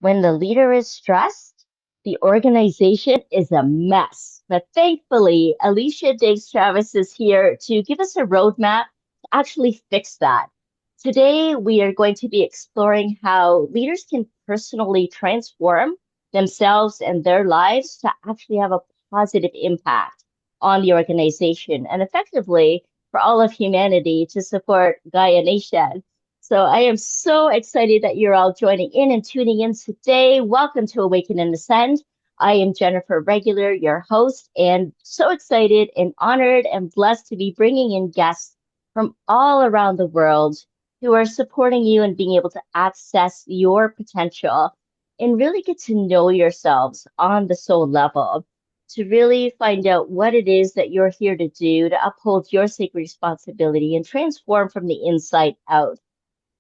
When the leader is stressed, the organization is a mess. But thankfully, Alycia Diggs-Chavis is here to give us a roadmap to actually fix that. Today, we are going to be exploring how leaders can personally transform themselves and their lives to actually have a positive impact on the organization and effectively for all of humanity to support Gaia Nation. So I am so excited that you're all joining in and tuning in today. Welcome to Awaken and Ascend. I am Jennifer Regular, your host, and so excited and honored and blessed to be bringing in guests from all around the world who are supporting you and being able to access your potential and really get to know yourselves on the soul level to really find out what it is that you're here to do to uphold your sacred responsibility and transform from the inside out.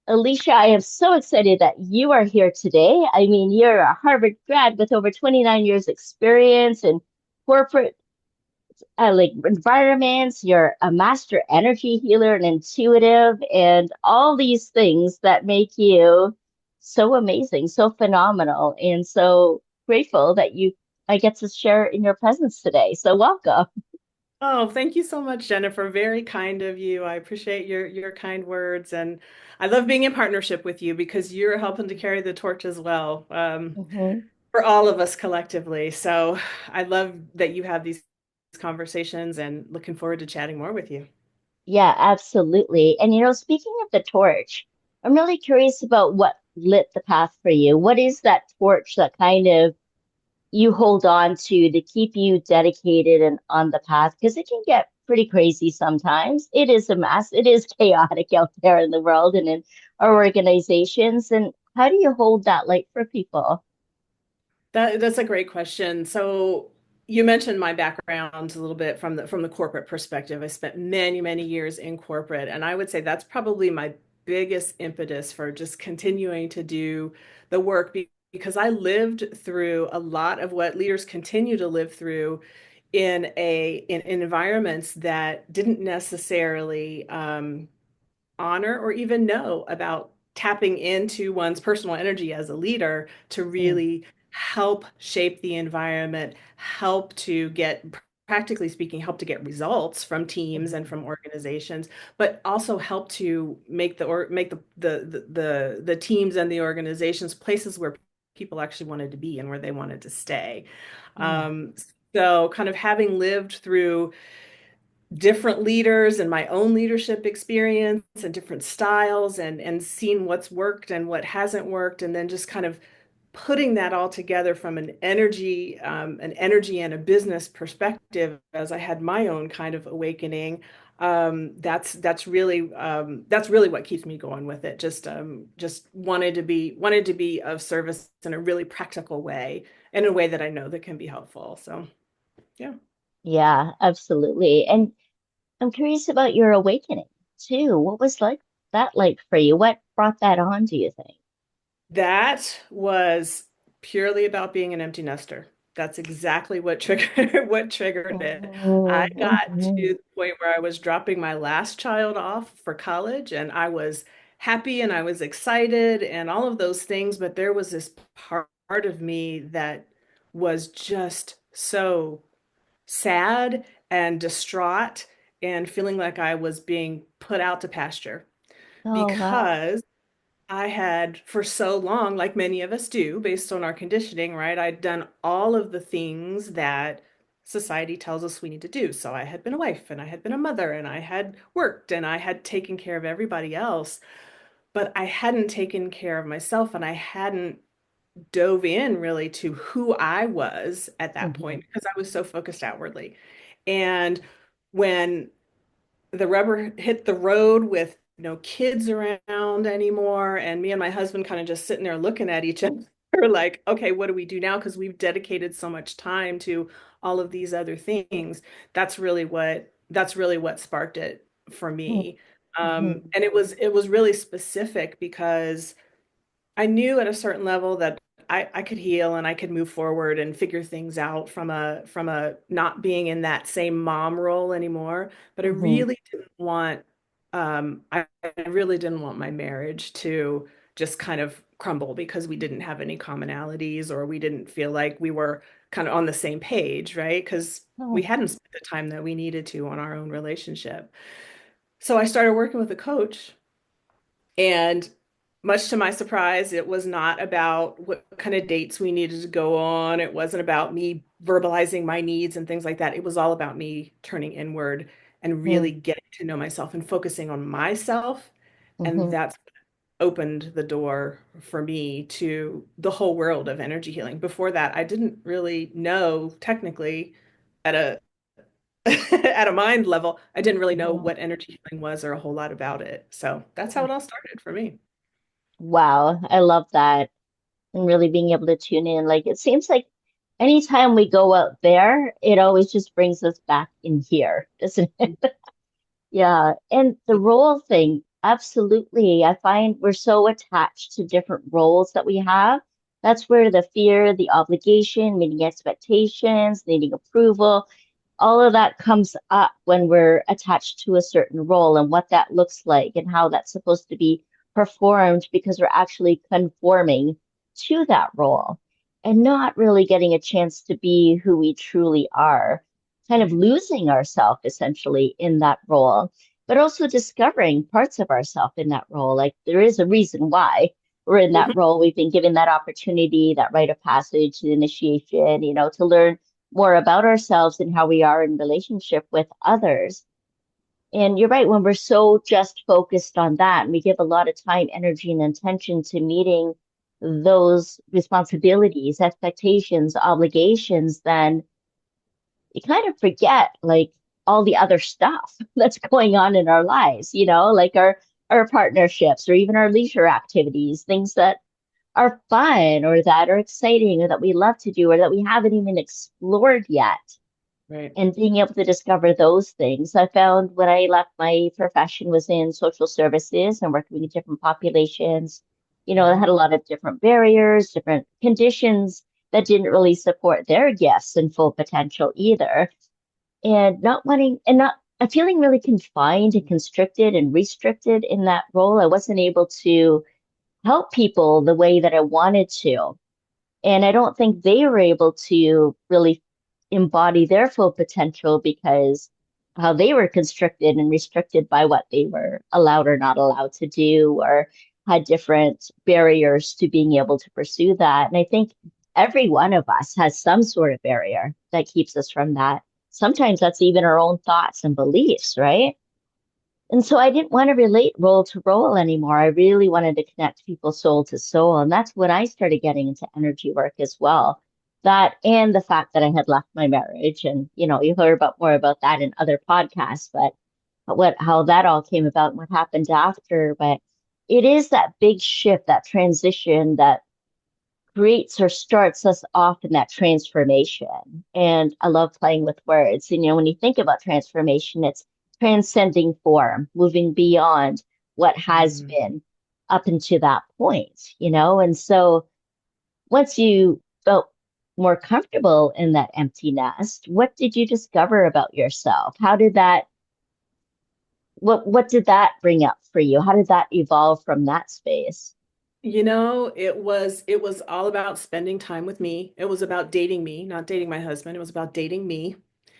Alycia, I am so excited that you are here today. I mean, you're a Harvard grad with over 29 years experience in corporate like environments. You're a master energy healer and intuitive and all these things that make you so amazing, so phenomenal, and so grateful that I get to share in your presence today. So welcome. Oh, thank you so much, Jennifer. Very kind of you. I appreciate your kind words, and I love being in partnership with you because you're helping to carry the torch as well, Mhm. for all of us collectively. So I love that you have these conversations, and looking forward to chatting more with you. Yeah, absolutely. And speaking of the torch, I'm really curious about what lit the path for you. What is that torch that kind of you hold on to keep you dedicated and on the path? Because it can get pretty crazy sometimes. It is a mess. It is chaotic out there in the world and in our organizations. And how do you hold that light for people? That's a great question. So you mentioned my background a little bit from the corporate perspective. I spent many, many years in corporate, and I would say that's probably my biggest impetus for just continuing to do the work because I lived through a lot of what leaders continue to live through in environments that didn't necessarily honor or even know about tapping into one's personal energy as a leader to Mm, really help shape the environment, help to get, practically speaking, help to get results from teams and mhm, from organizations, but also help to make the teams and the organizations places where people actually wanted to be and where they wanted to stay. mm, Um, so kind of having lived through different leaders and my own leadership experience and different styles and seeing what's worked and what hasn't worked, and then just kind of putting that all together from an energy and a business perspective as I had my own kind of awakening. That's really what keeps me going with it. Just wanted to be of service in a really practical way, in a way that I know that can be helpful. So yeah. yeah, absolutely. And I'm curious about your awakening too. What was that like for you? What brought that on, do you think? That was purely about being an empty nester. That's exactly what triggered what triggered it. I Mhm, got to mhm, the point where I was dropping my last child off for college, and I was happy and I was excited and all of those things, but there was this part of me that was just so sad and distraught and feeling like I was being put out to pasture oh, wow. because I had for so long, like many of us do, based on our conditioning, right? I'd done all of the things that society tells us we need to do. So I had been a wife and I had been a mother and I had worked and I had taken care of everybody else, but I hadn't taken care of myself and I hadn't dove in really to who I was at that Mhm, point because I was so focused outwardly. And when the rubber hit the road with no kids around anymore, and me and my husband kind of just sitting there looking at each other like, okay, what do we do now? Because we've dedicated so much time to all of these other things. That's really what sparked it for mhm, me. mhm, And it was really specific because I knew at a certain level that I could heal and I could move forward and figure things out from a not being in that same mom role anymore. But mhm, I really didn't want my marriage to just kind of crumble because we didn't have any commonalities or we didn't feel like we were kind of on the same page, right? Because we Oh. hadn't spent the time that we needed to on our own relationship. So I started working with a coach, and much to my surprise, it was not about what kind of dates we needed to go on. It wasn't about me verbalizing my needs and things like that. It was all about me turning inward and really Mm. getting to know myself and focusing on myself. And Hmm. that's opened the door for me to the whole world of energy healing. Before that, I didn't really know technically at a at a mind level, I didn't really know Hmm. what energy healing was or a whole lot about it. So that's how it all started for me. Wow, I love that. And really being able to tune in. Like it seems like anytime we go out there, it always just brings us back in here, doesn't it? Yeah. And the role thing, absolutely. I find we're so attached to different roles that we have. That's where the fear, the obligation, meeting expectations, needing approval, all of that comes up when we're attached to a certain role and what that looks like and how that's supposed to be performed because we're actually conforming to that role and not really getting a chance to be who we truly are, kind of Right. losing ourselves essentially in that role, but also discovering parts of ourselves in that role. Like there is a reason why we're in that Mhm. role. We've been given that opportunity, that rite of passage, the initiation, to learn more about ourselves and how we are in relationship with others. And you're right, when we're so just focused on that and we give a lot of time, energy, and intention to meeting those responsibilities, expectations, obligations, then you kind of forget like all the other stuff that's going on in our lives, like our partnerships or even our leisure activities, things that are fun or that are exciting or that we love to do or that we haven't even explored yet, Right. and being able to discover those things. I found when I left my profession was in social services and working with different populations, I Mhm. had a lot of different barriers, different conditions that didn't really support their gifts and full potential either. And not wanting and not feeling really confined and constricted and restricted in that role. I wasn't able to help people the way that I wanted to. And I don't think they were able to really embody their full potential because how they were constricted and restricted by what they were allowed or not allowed to do, or had different barriers to being able to pursue that. And I think every one of us has some sort of barrier that keeps us from that. Sometimes that's even our own thoughts and beliefs, right? And so I didn't want to relate role to role anymore. I really wanted to connect people soul to soul. And that's when I started getting into energy work as well. That and the fact that I had left my marriage. And, you heard about more about that in other podcasts, but how that all came about and what happened after. But it is that big shift, that transition that creates or starts us off in that transformation. And I love playing with words. When you think about transformation, it's transcending form, moving beyond what has Mhm. been up until that point. And so once you felt more comfortable in that empty nest, what did you discover about yourself? What did that bring up for you? How did that evolve from that space? It was all about spending time with me. It was about dating me, not dating my husband. It was about dating me.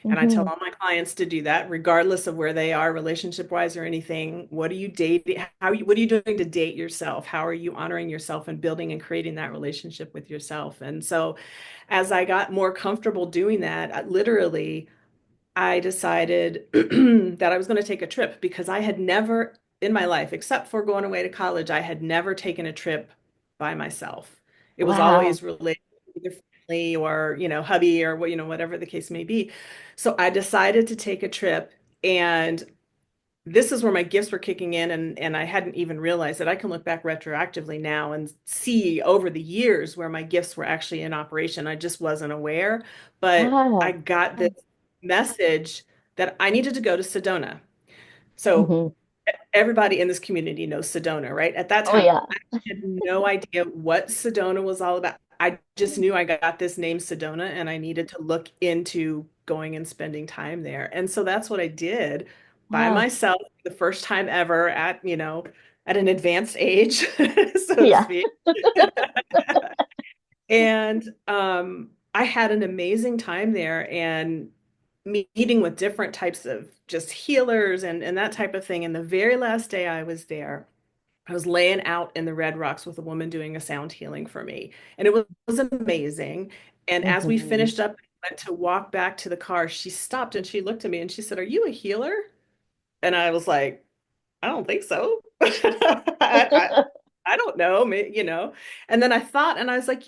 And I tell Hmm. all my clients to do that, regardless of where they are, relationship wise or anything. What are you dating? What are you doing to date yourself? How are you honoring yourself and building and creating that relationship with yourself? And so as I got more comfortable doing that, literally I decided that I was going to take a trip because I had never in my life, except for going away to college, I had never taken a trip by myself. It was Wow. always related to either family or, hubby or whatever the case may be. So I decided to take a trip, and this is where my gifts were kicking in, and I hadn't even realized that I can look back retroactively now and see over the years where my gifts were actually in operation. I just wasn't aware, but I Ah. got this message that I needed to go to Sedona. So Hmm. everybody in this community knows Sedona, right? At that Oh, time, yeah. I had no idea what Sedona was all about. I just knew I got this name Sedona and I needed to look into going and spending time there. And so that's what I did by Wow. myself the first time ever at, at an advanced age, so to Yeah. speak. And I had an amazing time there and meeting with different types of just healers and that type of thing. And the very last day I was there, I was laying out in the Red Rocks with a woman doing a sound healing for me. And was amazing. And as we Hmm. finished up, went to walk back to the car, she stopped and she looked at me and she said, "Are you a healer?" And I was like, "I don't think so." I don't know, you know. And then I thought, and I was like,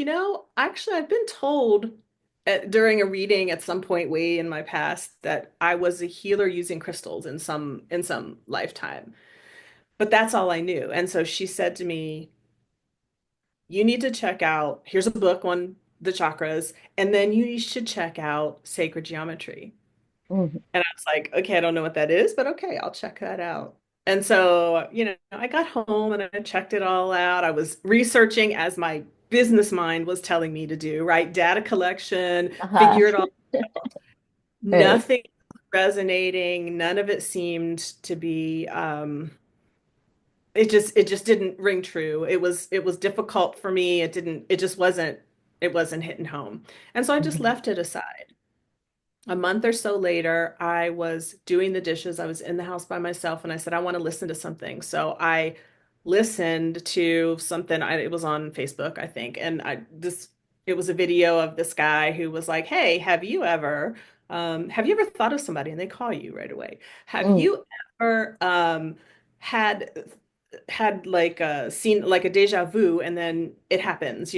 actually, I've been told during a reading at some point way in my past that I was a healer using crystals in some lifetime. But that's all I knew. And so she said to me, "You need to check out, here's a book on the chakras, and then you should check out sacred geometry." Hmm. And I was like, "Okay, I don't know what that is, but okay, I'll check that out." And so, I got home and I checked it all out. I was researching as my business mind was telling me to do, right? Data collection, Uh-huh. figure it all. Right. Nothing resonating. None of it seemed to be it just didn't ring true. It was difficult for me. It just wasn't hitting home. And so I just Hmm. left it aside. A month or so later, I was doing the dishes. I was in the house by myself and I said, I want to listen to something. So I listened to something. It was on Facebook, I think. And it was a video of this guy who was like, "Hey, have you ever thought of somebody?" And they call you right away. Have Mm. you ever had like a scene like a deja vu and then it happens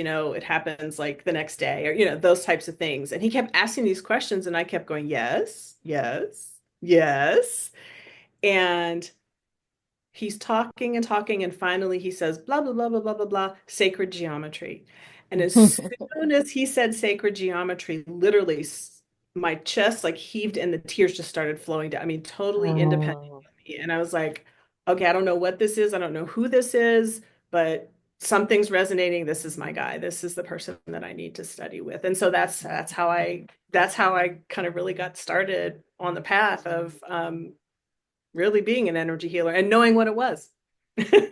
like the next day or those types of things, and he kept asking these questions and I kept going yes, yes, yes, and he's talking and talking and finally he says blah blah blah blah blah blah blah sacred geometry. And as soon as he said sacred geometry, literally my chest like heaved and the tears just started flowing down. I mean, totally independent Oh, of me. And I was like, okay, I don't know what this is, I don't know who this is, but something's resonating. This is my guy. This is the person that I need to study with. And so that's how I kind of really got started on the path of really being an energy healer and knowing what it was.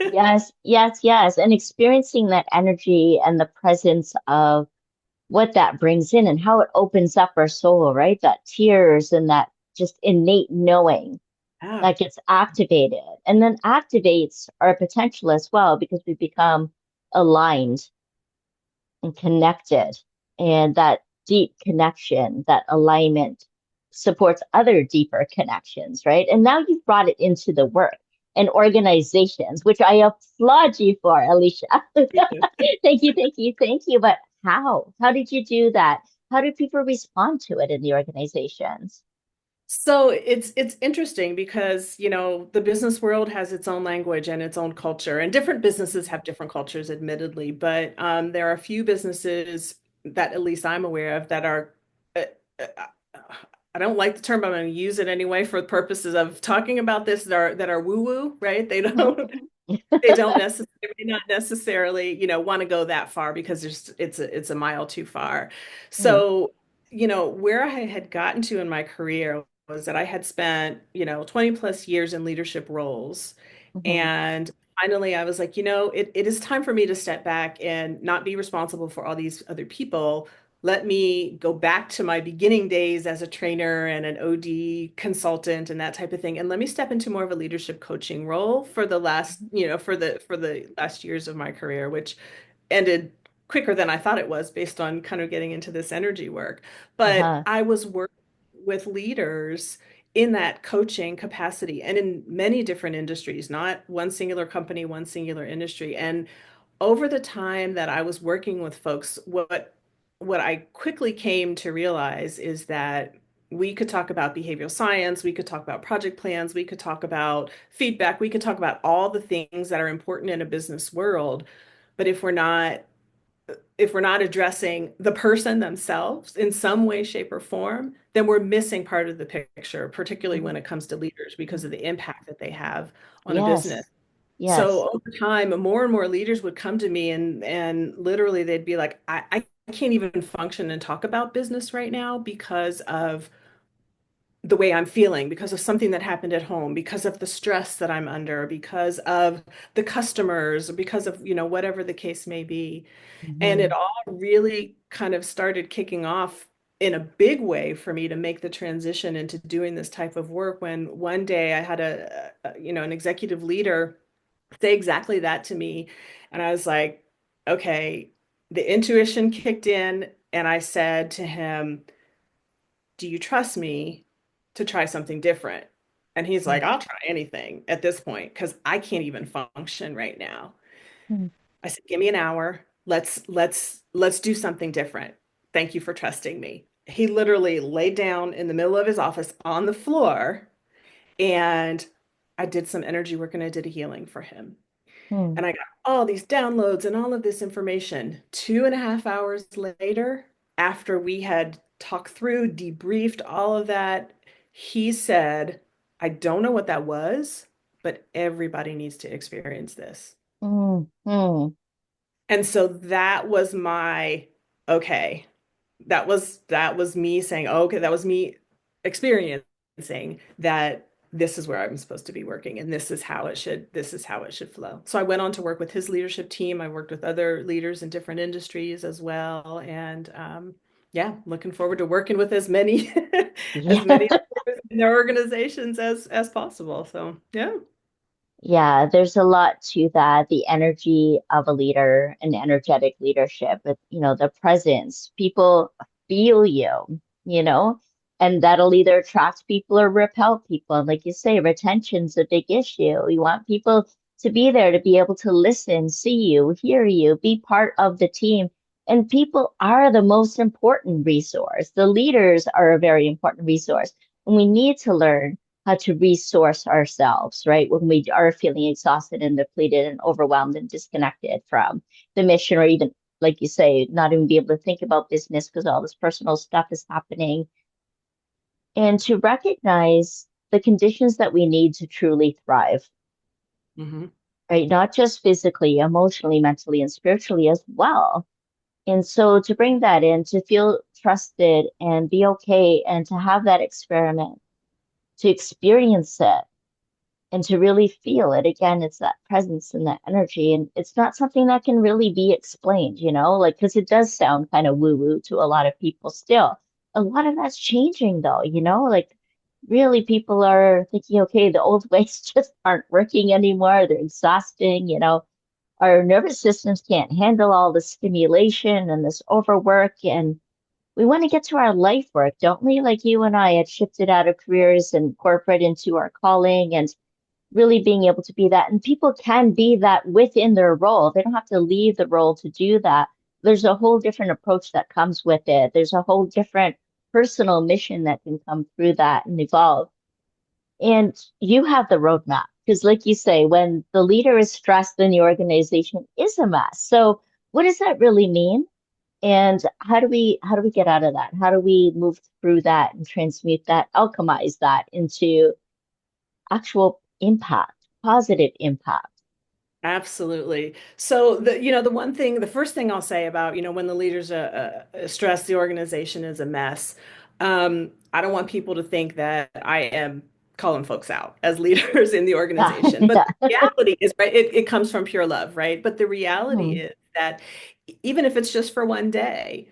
yes, yes, yes. And experiencing that energy and the presence of what that brings in and how it opens up our soul, right? That tears and that just innate knowing Yeah. that gets activated and then activates our potential as well because we become aligned and connected. And that deep connection, that alignment supports other deeper connections, right? And now you've brought it into the work and organizations, which I applaud you for, Alycia. Thank you, thank you, thank you. But how? How did you do that? How do people respond to it in the organizations? So it's interesting because, the business world has its own language and its own culture, and different businesses have different cultures, admittedly, but there are a few businesses that at least I'm aware of that are, uh, uh, I don't like the term, but I'm going to use it anyway for the purposes of talking about this, that are woo-woo, right? They don't they don't necessarily not necessarily want to go that far because it's a mile too far. Mm, So where I had gotten to in my career was that I had spent 20 plus years in leadership roles, mhm, and finally I was like, it is time for me to step back and not be responsible for all these other people. Let me go back to my beginning days as a trainer and an OD consultant and that type of thing. And let me step into more of a leadership coaching role for the last, for the last years of my career, which ended quicker than I thought it was based on kind of getting into this energy work. But uh-huh, I was working with leaders in that coaching capacity and in many different industries, not one singular company, one singular industry. And over the time that I was working with folks, what I quickly came to realize is that we could talk about behavioral science, we could talk about project plans, we could talk about feedback, we could talk about all the things that are important in a business world. But if we're not addressing the person themselves in some way, shape, or form, then we're missing part of the picture, particularly when mhm. it comes to leaders, because of the impact that they have on a business. Yes, yes. So over time, more and more leaders would come to me and literally they'd be like, I can't even function and talk about business right now because of the way I'm feeling because of something that happened at home, because of the stress that I'm under, because of the customers, because of, whatever the case may be. And it Mhm. all really kind of started kicking off in a big way for me to make the transition into doing this type of work when one day I had an executive leader say exactly that to me. And I was like, okay, the intuition kicked in and I said to him, do you trust me to try something different? And he's like, Mm, I'll try anything at this point because I can't even function right now. mm, I said, give me an hour. Let's do something different. Thank you for trusting me. He literally laid down in the middle of his office on the floor and I did some energy work and I did a healing for him. mm, And I got all these downloads and all of this information. 2.5 hours later, after we had talked through, debriefed all of that, he said, I don't know what that was, but everybody needs to experience this. mm, mm, And so that was my okay. That was me saying, oh, okay, that was me experiencing that this is where I'm supposed to be working and this is how it should flow. So I went on to work with his leadership team. I worked with other leaders in different industries as well. And yeah, looking forward to working with as many as yeah. many leaders in their organizations as possible. So yeah. Yeah, there's a lot to that. The energy of a leader and energetic leadership, the presence. People feel you, and that'll either attract people or repel people. And like you say, retention's a big issue. You want people to be there to be able to listen, see you, hear you, be part of the team. And people are the most important resource. The leaders are a very important resource. And we need to learn how to resource ourselves, right? When we are feeling exhausted and depleted and overwhelmed and disconnected from the mission, or even, like you say, not even be able to think about business because all this personal stuff is happening. And to recognize the conditions that we need to truly thrive, Hmm. right? Not just physically, emotionally, mentally, and spiritually as well. And so to bring that in, to feel trusted and be okay, and to have that experiment, to experience it, and to really feel it again. It's that presence and that energy, and it's not something that can really be explained, like because it does sound kind of woo woo to a lot of people still. A lot of that's changing though, like really people are thinking, okay, the old ways just aren't working anymore. They're exhausting. Our nervous systems can't handle all the stimulation and this overwork, and we want to get to our life work, don't we? Like you and I had shifted out of careers and corporate into our calling, and really being able to be that. And people can be that within their role. They don't have to leave the role to do that. There's a whole different approach that comes with it. There's a whole different personal mission that can come through that and evolve. And you have the roadmap because, like you say, when the leader is stressed, then the organization is a mess. So, what does that really mean? And how do we get out of that? How do we move through that and transmute that, alchemize that into actual impact, positive impact? Absolutely. So the first thing I'll say about, when the leaders are stressed, the organization is a mess. I don't want people to think that I am calling folks out as leaders in the Yeah, organization. But yeah. the reality is, right, it comes from pure love, right? But the reality Mhm. is that even if it's just for one day,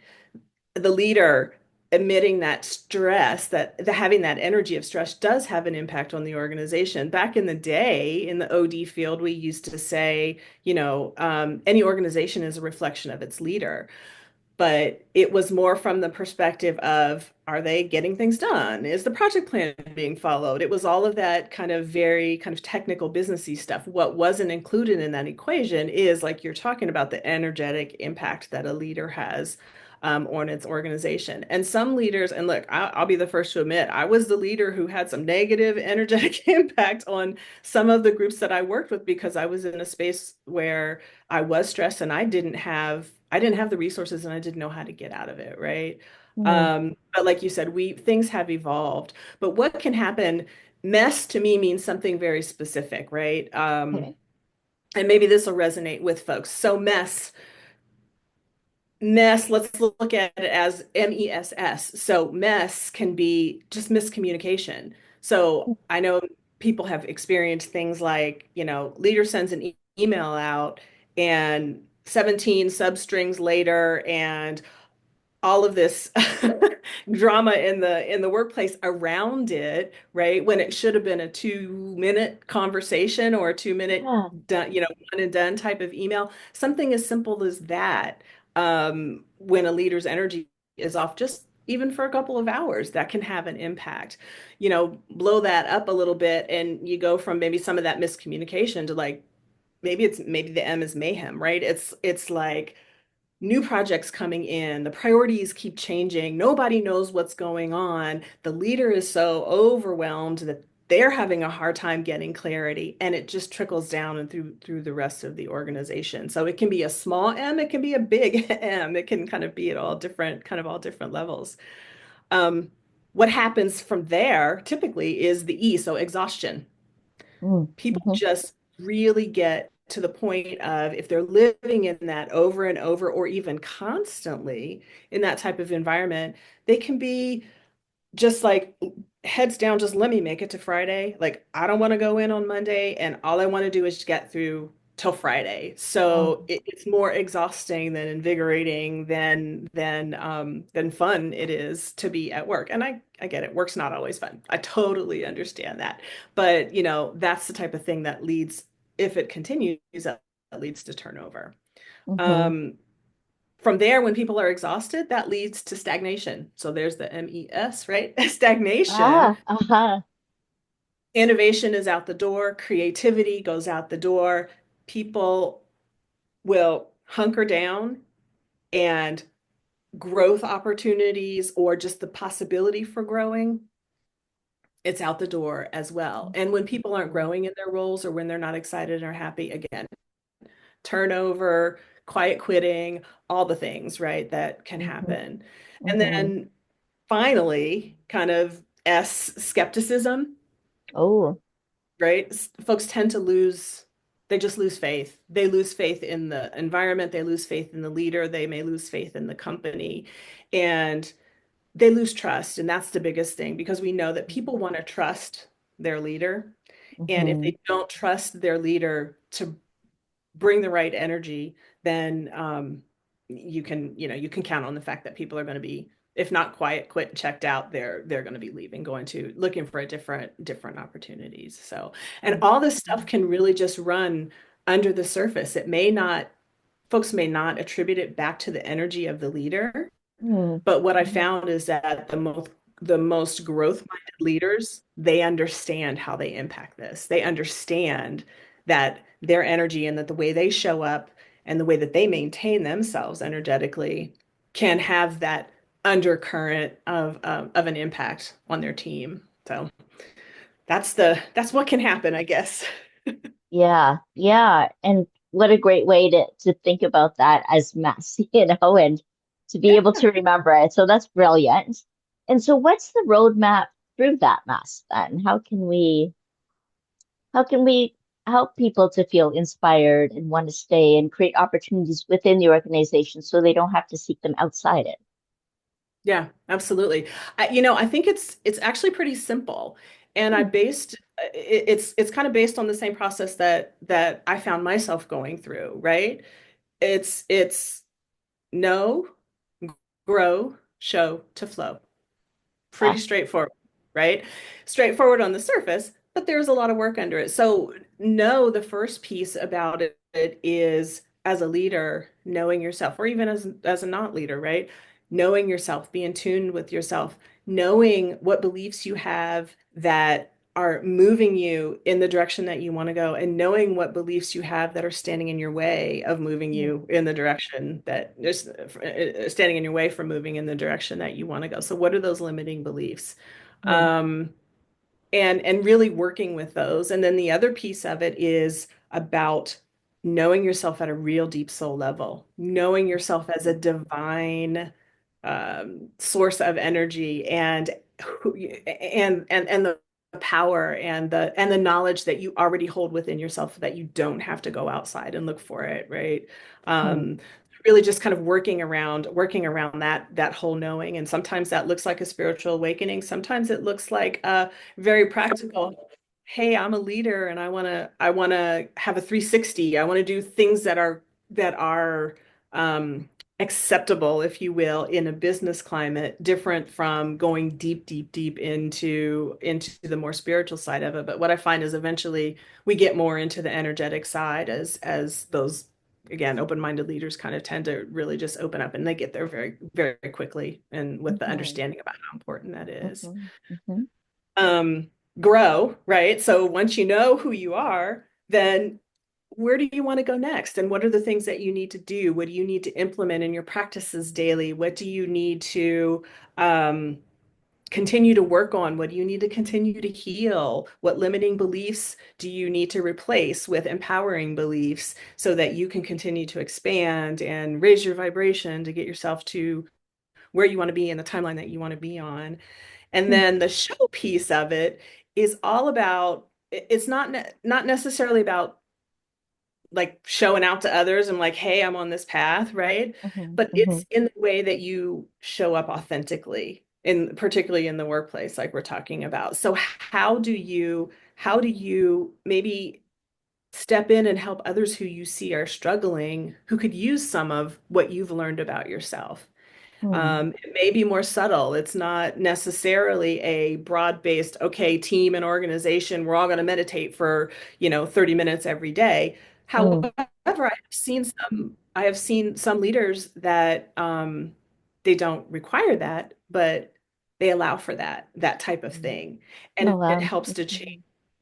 the leader emitting that stress, having that energy of stress does have an impact on the organization. Back in the day in the OD field, we used to say, any organization is a reflection of its leader, but it was more from the perspective of, are they getting things done? Is the project plan being followed? It was all of that kind of very kind of technical businessy stuff. What wasn't included in that equation is, like you're talking about, the energetic impact that a leader has on its organization. And some leaders, and look, I'll be the first to admit, I was the leader who had some negative energetic impact on some of the groups that I worked with because I was in a space where I was stressed and I didn't have the resources and I didn't know how to get out of it, right? Mm. But like you said, we things have evolved. But what can happen? Mess to me means something very specific, right? Okay. And maybe this will resonate with folks. So mess Mess, let's look at it as MESS. So mess can be just miscommunication. So I know people have experienced things like, leader sends an email out and 17 substrings later and all of this drama in the workplace around it, right? When it should have been a 2-minute conversation or a 2-minute Yeah. done, one and done type of email. Something as simple as that, when a leader's energy is off just even for a couple of hours, that can have an impact. Blow that up a little bit and you go from maybe some of that miscommunication to like maybe the M is mayhem, right? It's like new projects coming in, the priorities keep changing, nobody knows what's going on. The leader is so overwhelmed that they're having a hard time getting clarity, and it just trickles down and through the rest of the organization. So it can be a small M, it can be a big M, it can kind of be at all different levels. Um, what happens from there typically is the E, so exhaustion. People Mm-hmm. just really get to the point of if they're living in that over and over or even constantly in that type of environment, they can be just like heads down, just let me make it to Friday. Like I don't want to go in on Monday and all I want to do is get through till Friday. Oh. So it's more exhausting than invigorating than fun it is to be at work. And I get it. Work's not always fun. I totally understand that. But that's the type of thing that leads, if it continues, that leads to turnover. Mm-hmm. Um, from there, when people are exhausted, that leads to stagnation. So there's the MES, right? Stagnation. Ah, uh-huh. Innovation is out the door, creativity goes out the door. People will hunker down and growth opportunities or just the possibility for growing, it's out the door as well. And when people aren't growing in their roles or when they're not excited or happy, again, turnover, quiet quitting, all the things, right, that can Mm-hmm. happen. And Mm-hmm. then finally, kind of skepticism, Oh. right? Folks tend to they just lose faith. They lose faith in the environment, they lose faith in the leader, they may lose faith in the company, and they lose trust. And that's the biggest thing because we know that people want to trust their leader. And if Mm-hmm. they don't trust their leader to bring the right energy, then you can count on the fact that people are going to be, if not quiet, quit, checked out, they're going to be leaving, going to looking for a different opportunities. So, and all this stuff can really just run under the surface. It may not, folks may not attribute it back to the energy of the leader, Mm-hmm. but what I found is that the most growth-minded leaders, they understand how they impact this. They understand that their energy and that the way they show up and the way that they maintain themselves energetically can have that undercurrent of an impact on their team. So that's what can happen, I guess. Yeah, yeah. And what a great way to think about that as mess, and to be able Yeah. to remember it. So that's brilliant. And so what's the roadmap through that mess then? How can we help people to feel inspired and want to stay and create opportunities within the organization so they don't have to seek them outside it? Yeah, absolutely. I think it's actually pretty simple, and I Hmm. based it's kind of based on the same process that I found myself going through, right? It's know, grow, show to flow. Pretty Ah, straightforward, right? Straightforward on the surface, but there's a lot of work under it. So, no, the first piece about it is as a leader, knowing yourself, or even as a not leader, right? Knowing yourself, be in tune with yourself, knowing what beliefs you have that are moving you in the direction that you want to go, and knowing what beliefs you have that are standing in your way of moving hmm, you in the direction that just standing in your way from moving in the direction that you want to go. So what are those limiting beliefs? hmm, Um, and really working with those. And then the other piece of it is about knowing yourself at a real deep soul level, knowing yourself as a divine source of energy and the power and the knowledge that you already hold within yourself that you don't have to go outside and look for it, right? hmm, Um, really just kind of working around that whole knowing. And sometimes that looks like a spiritual awakening. Sometimes it looks like a very practical, hey, I'm a leader and I want to have a 360. I want to do things that are acceptable, if you will, in a business climate, different from going deep, deep, deep into the more spiritual side of it. But what I find is eventually we get more into the energetic side as those, again, open-minded leaders kind of tend to really just open up, and they get there very, very quickly, and with the Mm-hmm. understanding about how important that is. Mm-hmm. Mm-hmm. Um, Grow, right? So once you know who you are, then where do you want to go next? And what are the things that you need to do? What do you need to implement in your practices daily? What do you need to um, continue to work on? What do you need to continue to heal? What limiting beliefs do you need to replace with empowering beliefs so that you can continue to expand and raise your vibration to get yourself to where you want to be in the timeline that you want to be on? And then the show piece of it is all about, it's not necessarily about like showing out to others and like, hey, I'm on this path, right? Mm-hmm. But Mm-hmm. it's in the way that you show up authentically, in particularly in the workplace, like we're talking about. So how do you maybe step in and help others who you see are struggling, who could use some of what you've learned about yourself? Mm-hmm. It may be more subtle. It's not necessarily a broad-based, okay, team and organization, we're all going to meditate for, 30 minutes every day. Mm-hmm. However, I have seen some leaders that they don't require that, but they allow for that type of thing. Oh, And it wow. helps to change. Mm-hmm.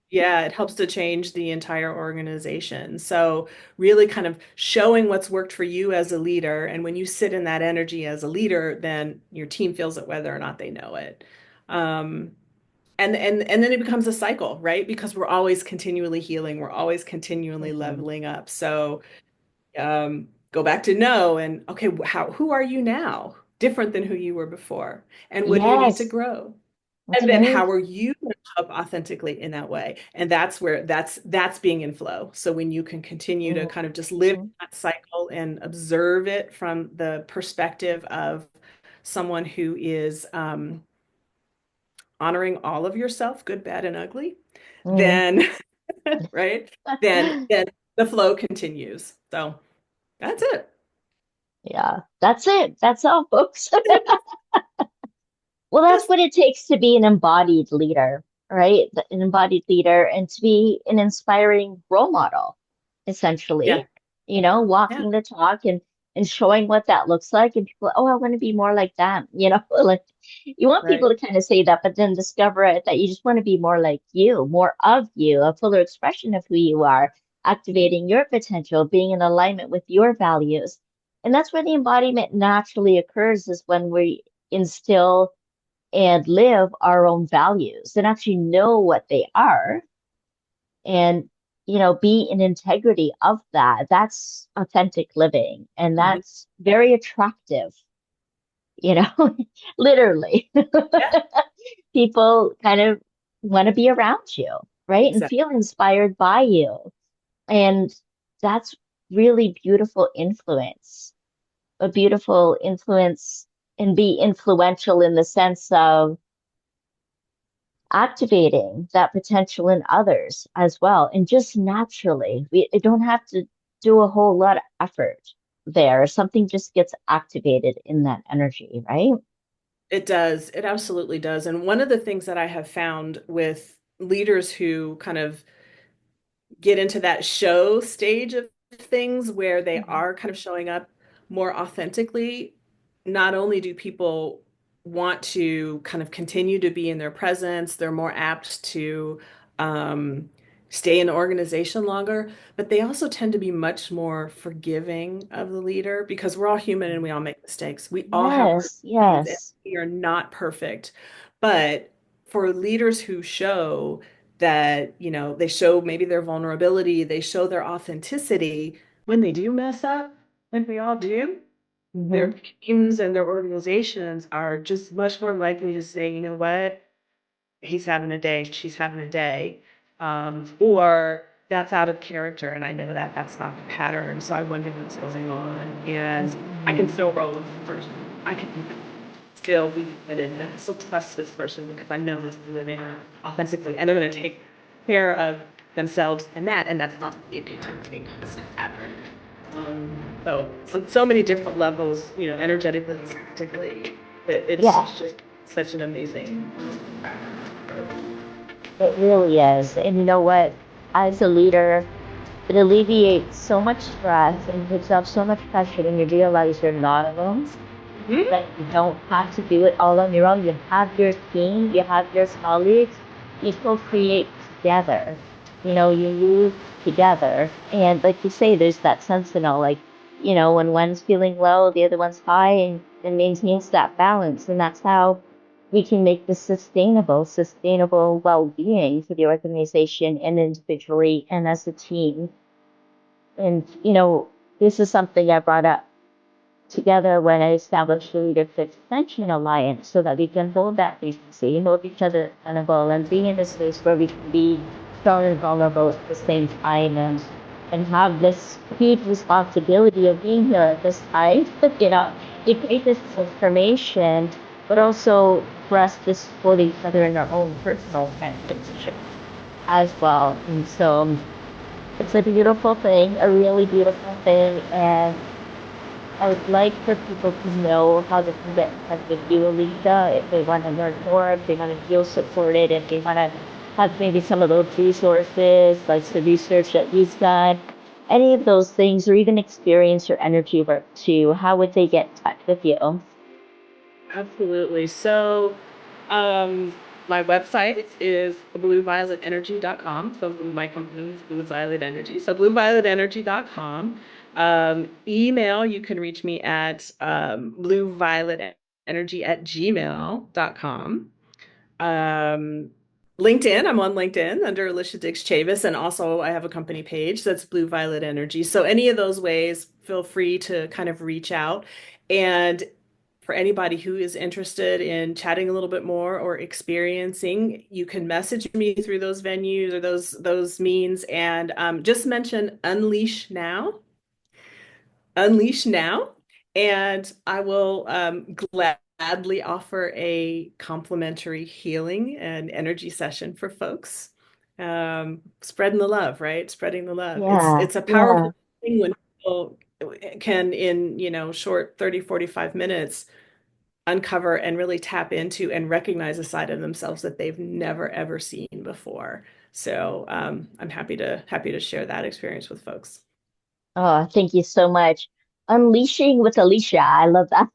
Yeah, it helps to change the entire organization. So really kind of showing what's worked for you as a leader. And when you sit in that energy as a leader, then your team feels it whether or not they know it. Um, and then it becomes a cycle, right? Because we're always continually healing, we're always continually Mm-hmm. leveling up. So go back to know and okay, who are you now? Different than who you were before. And what do you need to Yes. grow? And then Okay. how are you going to show up authentically in that way? And that's where that's being in flow. So when you can continue to kind of just live Mm-hmm. that cycle and observe it from the perspective of someone who is honoring all of yourself, good, bad, and ugly, Mm-hmm. then right, then the flow continues. So that's it. Yeah, that's it. That's all, folks. Well, that's Just what it takes to be an embodied leader, right? An embodied leader and to be an inspiring role model, yeah, essentially, yeah, walking the talk and showing what that looks like. And people, oh, I want to be more like them, like you want people right. to kind of say that, but then discover it that you just want to be more like you, more of you, a fuller expression of who you are, activating your potential, being in alignment with your values. And that's where the embodiment naturally occurs is when we instill and live our own values and actually know what they are and be in integrity of that. That's authentic living and Mhm. that's very attractive, you know literally. Yeah, People kind of want to be around you, right, and exactly. feel inspired by you, and that's really beautiful influence, a beautiful influence, and be influential in the sense of activating that potential in others as well. And just naturally, we don't have to do a whole lot of effort there. Something just gets activated in that energy, right? It does. It absolutely does. And one of the things that I have found with leaders who kind of get into that show stage of things where they Mhm. are kind of showing up more authentically, not only do people want to kind of continue to be in their presence, they're more apt to um, stay in the organization longer, but they also tend to be much more forgiving of the leader because we're all human and we all make mistakes. We all have our Yes, days and yes. we are not perfect. But for leaders who show that, they show maybe their vulnerability, they show their authenticity. When they do mess up, like we all do, their Hmm. teams and their organizations are just much more likely to say, what, he's having a day, she's having a day. Or that's out of character, and I know that that's not the pattern. So I wonder what's going on, and I can still roll with the person. I can still be committed and still trust this person because I know this is living authentically, and they're going to take care of themselves and that's not the thing. It's a pattern. So many different levels, energetically, particularly. It's Yeah, just such an amazing. it really is. And you know what? As a leader, it alleviates so much stress and takes off so much pressure when you realize you're not alone, Mhm. that you don't have to do it all on your own. You have your team, you have your colleagues, you co-create together. You move together. And like you say, there's that sense in all like, when one's feeling low, the other one's high, and it maintains that balance. And that's how we can make this sustainable well-being for the organization and individually and as a team. And, this is something I brought up together when I established the Leadership Extension Alliance so that we can hold that frequency, hold each other accountable, and be in a space where we can be strong and vulnerable at the same time and have this huge responsibility of being here at this time, to create this transformation, but also for us to support each other in our own personal transformation as well. And so it's a beautiful thing, a really beautiful thing, and I would like for people to know how they can get in touch with you, Alycia, if they want to learn more, if they want to feel supported, if they want to have maybe some of those resources, like the research that you've done, any of those things, or even experience your energy work too. How would they get in touch with you? Absolutely. So, um, my website is bluevioletenergy.com. So, my company is Blue Violet Energy. So, bluevioletenergy.com. Email, you can reach me at bluevioletenergy@gmail.com. Um, LinkedIn, I'm on LinkedIn under Alycia Diggs-Chavis, and also I have a company page that's Blue Violet Energy. So any of those ways, feel free to kind of reach out. And for anybody who is interested in chatting a little bit more or experiencing, you can message me through those venues or those means, and just mention Unleash Now, and I will gladly offer a complimentary healing and energy session for folks. Spreading the love, right? Spreading the love. It's Yeah, it's a yeah. powerful thing when people can, in, short 30, 45 minutes, uncover and really tap into and recognize a side of themselves that they've never ever seen before. So I'm happy to share that experience with folks. Oh, thank you so much. Unleashing with Alycia. I love that.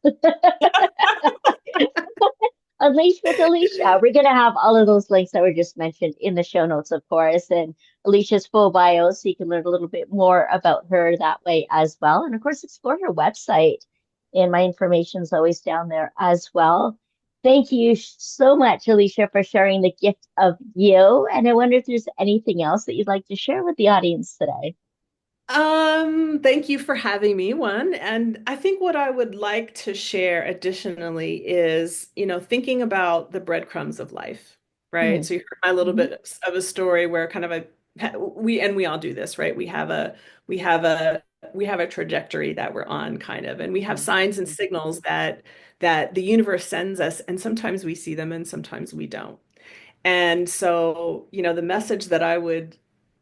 Unleash with Alycia. We're going to have all of those links that were just mentioned in the show notes, of course, and Alicia's full bio, so you can learn a little bit more about her that way as well. And of course, explore her website. And my information is always down there as well. Thank you so much, Alycia, for sharing the gift of you. And I wonder if there's anything else that you'd like to share with the audience today. Thank you for having me, one. And I think what I would like to share additionally is, thinking about the breadcrumbs of life, right? Hmm. So you heard my little Mhm. bit of a story where kind of we all do this, right? We have a, we have a trajectory that we're on kind of, and we have signs and signals that the universe sends us, and sometimes we see them and sometimes we don't. And so, the message that I would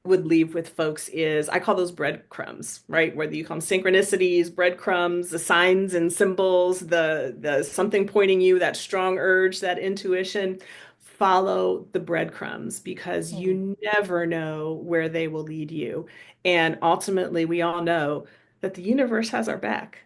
leave with folks is, I call those breadcrumbs, right? Whether you call them synchronicities, breadcrumbs, the signs and symbols, the something pointing you, that strong urge, that intuition. Follow the breadcrumbs because you never know where they will lead you. And ultimately, we all know that the universe has our back,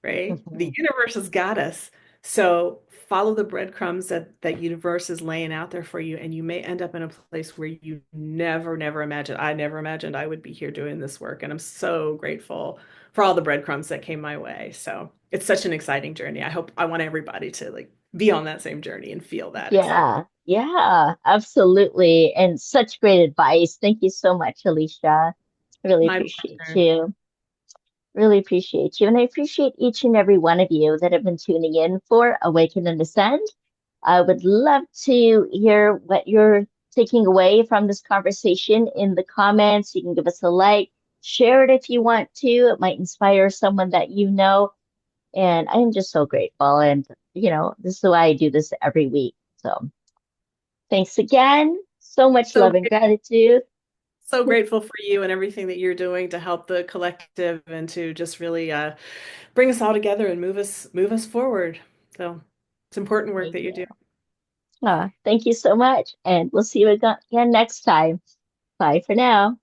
right? The Mhm. universe has got us. So follow the breadcrumbs that universe is laying out there for you, and you may end up in a place where you never imagined. I never imagined I would be here doing this work, and I'm so grateful for all the breadcrumbs that came my way. So it's such an exciting journey. I want everybody to like be on that same journey and feel that excitement. Yeah, yeah, absolutely. And such great advice. Thank you so much, Alycia. Really My appreciate pleasure. you. Really appreciate you. And I appreciate each and every one of you that have been tuning in for Awaken and Ascend. I would love to hear what you're taking away from this conversation in the comments. You can give us a like, share it if you want to. It might inspire someone that you know. And I'm just so grateful. And, this is why I do this every week. So thanks again. So much So love and gratitude. so grateful for you and everything that you're doing to help the collective and to just really bring us all together and move us forward. So it's important work Thank that you you. do. Thank you so much. And we'll see you again next time. Bye for now.